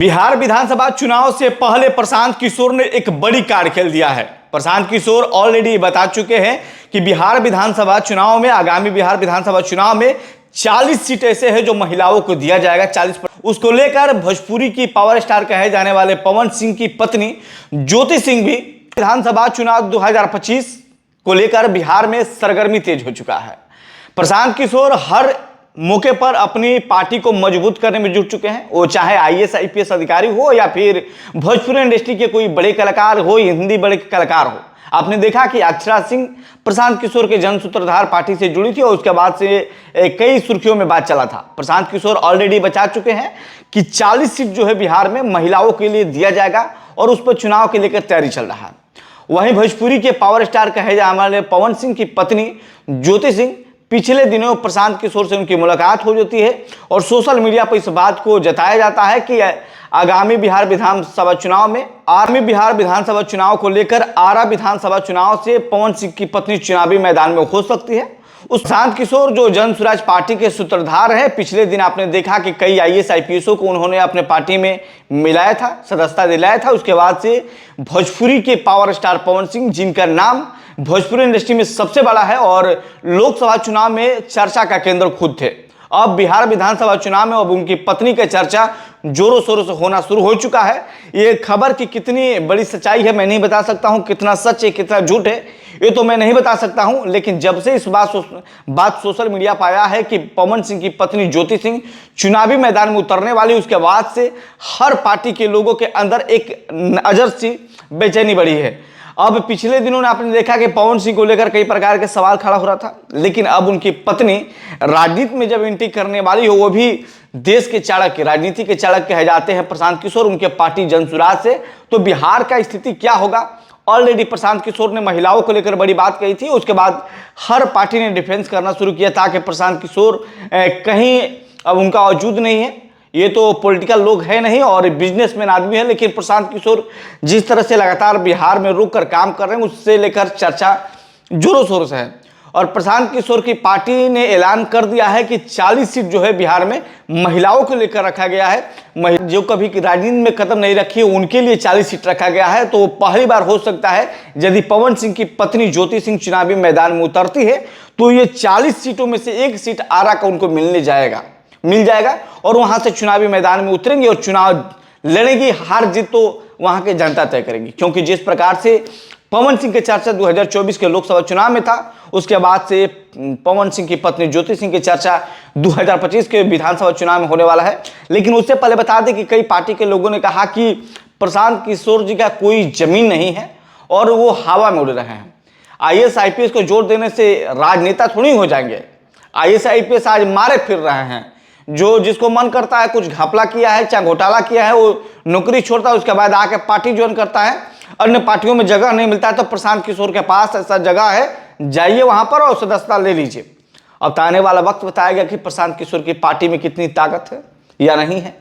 बिहार विधानसभा चुनाव से पहले प्रशांत किशोर ने एक बड़ी कार्ड खेल दिया है। प्रशांत किशोर ऑलरेडी बता चुके हैं कि बिहार विधानसभा चुनाव में, आगामी बिहार विधानसभा चुनाव में 40 सीट ऐसे हैं जो महिलाओं को दिया जाएगा। 40 उसको लेकर भोजपुरी की पावर स्टार कहे जाने वाले पवन सिंह की पत्नी ज्योति सिंह भी विधानसभा चुनाव 2025 को लेकर बिहार में सरगर्मी तेज हो चुका है। प्रशांत किशोर हर मौके पर अपनी पार्टी को मजबूत करने में जुट चुके हैं। वो चाहे आईएएस आईपीएस अधिकारी हो या फिर भोजपुरी इंडस्ट्री के कोई बड़े कलाकार हो, हिंदी बड़े कलाकार हो। आपने देखा कि अक्षरा सिंह प्रशांत किशोर के जन सूत्रधार पार्टी से जुड़ी थी और उसके बाद से कई सुर्खियों में बात चला था। प्रशांत किशोर ऑलरेडी बता चुके हैं कि 40 सीट जो है बिहार में महिलाओं के लिए दिया जाएगा और उस पर चुनाव के लेकर तैयारी चल रहा है। वहीं भोजपुरी के पावर स्टार कहे जाने वाले पवन सिंह की पत्नी ज्योति सिंह पिछले दिनों प्रशांत किशोर से उनकी मुलाकात हो जाती है और सोशल मीडिया पर इस बात को जताया जाता है कि आगामी बिहार विधानसभा चुनाव को लेकर आरा विधानसभा चुनाव से पवन सिंह की पत्नी चुनावी मैदान में हो सकती है। उस प्रशांत किशोर जो जन स्वराज पार्टी के सूत्रधार हैं, पिछले दिन आपने देखा कि कई आईएएस आईपीएसओं को उन्होंने अपने पार्टी में मिलाया था, सदस्यता दिलाया था। उसके बाद से भोजपुरी के पावर स्टार पवन सिंह, जिनका नाम भोजपुरी इंडस्ट्री में सबसे बड़ा है और लोकसभा चुनाव में चर्चा का केंद्र खुद थे, अब बिहार विधानसभा चुनाव में अब उनकी पत्नी का चर्चा जोरों शोरों से होना शुरू हो चुका है। ये खबर की कितनी बड़ी सच्चाई है मैं नहीं बता सकता हूं, कितना सच है कितना झूठ है ये तो मैं नहीं बता सकता हूं, लेकिन जब से इस बात सोशल मीडिया पर आया है कि पवन सिंह की पत्नी ज्योति सिंह चुनावी मैदान में उतरने वाली, उसके बाद से हर पार्टी के लोगों के अंदर एक अजब सी बेचैनी बढ़ी है। अब पिछले दिनों ने आपने देखा कि पवन सिंह को लेकर कई प्रकार के सवाल खड़ा हो रहा था, लेकिन अब उनकी पत्नी राजनीति में जब एंट्री करने वाली हो, वो भी देश के चाणक्य, राजनीति के चाणक्य कहे जाते हैं प्रशांत किशोर, उनके पार्टी जनसुराज से, तो बिहार का स्थिति क्या होगा। ऑलरेडी प्रशांत किशोर ने महिलाओं को लेकर बड़ी बात कही थी, उसके बाद हर पार्टी ने डिफेंस करना शुरू किया था कि प्रशांत किशोर कहीं अब उनका वजूद नहीं है, ये तो पॉलिटिकल लोग है नहीं और बिजनेसमैन आदमी है। लेकिन प्रशांत किशोर जिस तरह से लगातार बिहार में रुक कर काम कर रहे हैं, उससे लेकर चर्चा जोरों शोरों से है। और प्रशांत किशोर की पार्टी ने ऐलान कर दिया है कि 40 सीट जो है बिहार में महिलाओं को लेकर रखा गया है। जो कभी राजनीति में कदम नहीं रखी उनके लिए 40 सीट रखा गया है। तो पहली बार हो सकता है यदि पवन सिंह की पत्नी ज्योति सिंह चुनावी मैदान में उतरती है तो ये 40 सीटों में से एक सीट आरा का उनको मिल जाएगा और वहां से चुनावी मैदान में उतरेंगे और चुनाव लड़ेंगी। हार जीत तो वहां की जनता तय करेगी, क्योंकि जिस प्रकार से पवन सिंह के चर्चा 2024 के लोकसभा चुनाव में था, उसके बाद से पवन सिंह की पत्नी ज्योति सिंह की चर्चा 2025 के विधानसभा चुनाव में होने वाला है। लेकिन उससे पहले बता दें कि कई पार्टी के लोगों ने कहा कि प्रशांत किशोर जी का कोई जमीन नहीं है और वो हवा में उड़ रहे हैं। आईएएस आईपीएस को जोर देने से राजनेता थोड़ी हो जाएंगे। आईएएस आईपीएस आज मारे फिर रहे हैं, जो जिसको मन करता है, कुछ घपला किया है चाहे घोटाला किया है, वो नौकरी छोड़ता है, उसके बाद आके पार्टी ज्वाइन करता है। अन्य पार्टियों में जगह नहीं मिलता है तो प्रशांत किशोर के पास ऐसा जगह है, जाइए वहां पर और सदस्यता ले लीजिए। अब आने वाला वक्त बताएगा कि प्रशांत किशोर की पार्टी में कितनी ताकत है या नहीं है।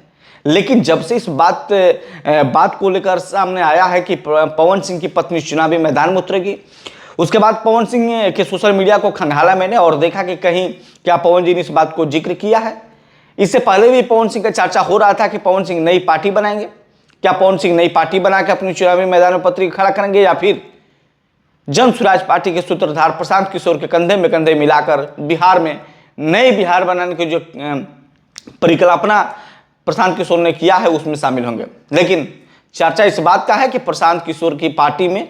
लेकिन जब से इस बात को लेकर सामने आया है कि पवन सिंह की पत्नी चुनावी मैदान में उतरेगी, उसके बाद पवन सिंह के सोशल मीडिया को खंगाला मैंने और देखा कि कहीं क्या पवन जी ने इस बात को जिक्र किया है। इससे पहले भी पवन सिंह का चर्चा हो रहा था कि पवन सिंह नई पार्टी बनाएंगे। क्या पवन सिंह नई पार्टी बना के अपनी चुनावी मैदान में पत्री खड़ा करेंगे या फिर जन स्वराज पार्टी के सूत्रधार प्रशांत किशोर के कंधे में कंधे मिलाकर बिहार में नई बिहार बनाने की जो परिकल्पना प्रशांत किशोर ने किया है उसमें शामिल होंगे। लेकिन चर्चा इस बात का है कि प्रशांत किशोर की पार्टी में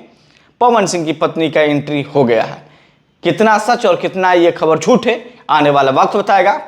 पवन सिंह की पत्नी का एंट्री हो गया है। कितना सच और कितना ये खबर झूठ है आने वाला वक्त बताएगा।